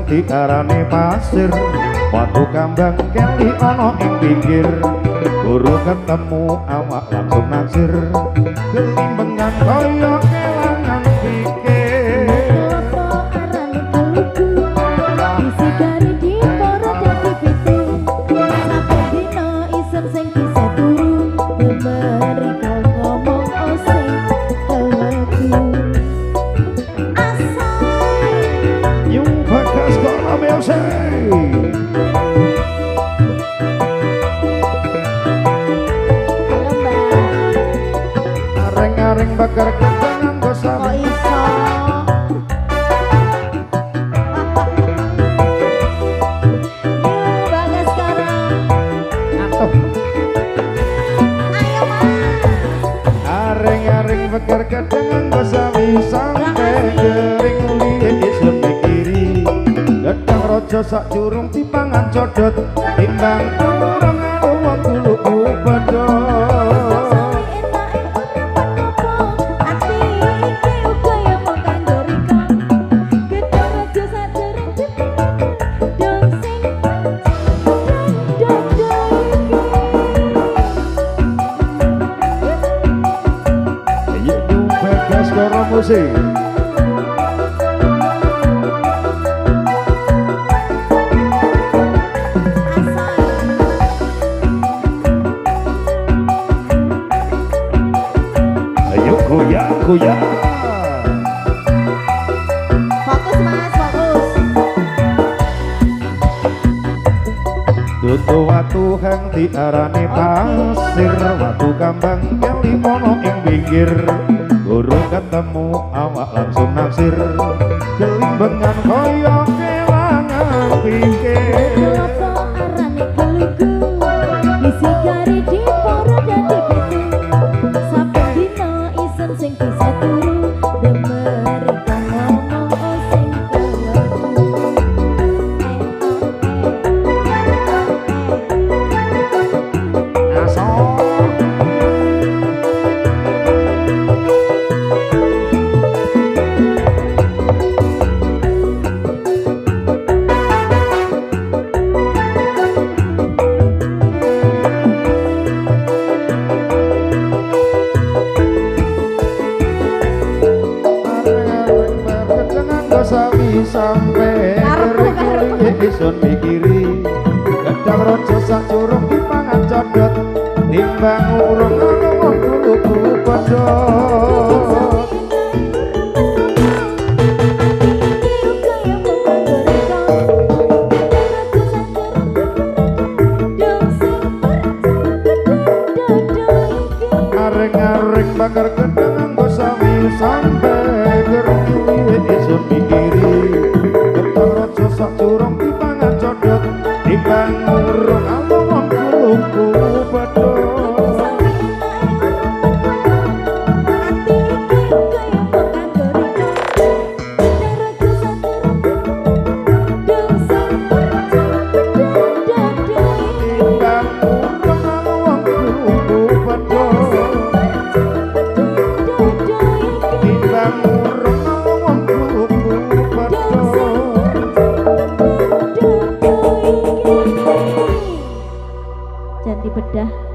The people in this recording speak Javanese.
diarani pasir, watu kambang keli ana ing pinggir. Guru ketemu awak langsung naksir, kelimbengan kaya kelangan pikir. Disigari di poro dadi pitu, saben dina isen sing bisa turu, mereka ngomong oseng teleku. Asal Yung bagas kono music. Areng-areng bakar kentang nganggo kok sami. iso yuk bagas sekarang. Atuh. Ayo mas Areng-areng bakar kentang nganggo sami sampai kering liye isun mikiri. Gedang raja sak curung dipangan codot, timbang kurang anu wong kuluku bedhot. Skoro musik. Ayo goyang goyang. Fokus mas, fokus. Dudu watu hang diarani pasir, watu kambang keli ono ing pinggir. Guru ketemu awak langsung naksir, kelimbengan kaya kelangan pikir. Kenapa arane kelugu, disigari di poro dadi pitu, saben dina isen sing bisa turu, mereka ngomong oseng teleku. Sawi sampai kering isun mikiri. Gedang raja sak curung dipangan codot, timbang urung ana wong kuluku bedhot. Areng-areng bakar gedang nganggo sawi sampai kering isun mikiri. Gedang raja sak curung dipangan codot, timbang urung ana wong kuluku bedhot. Jangan dibedah.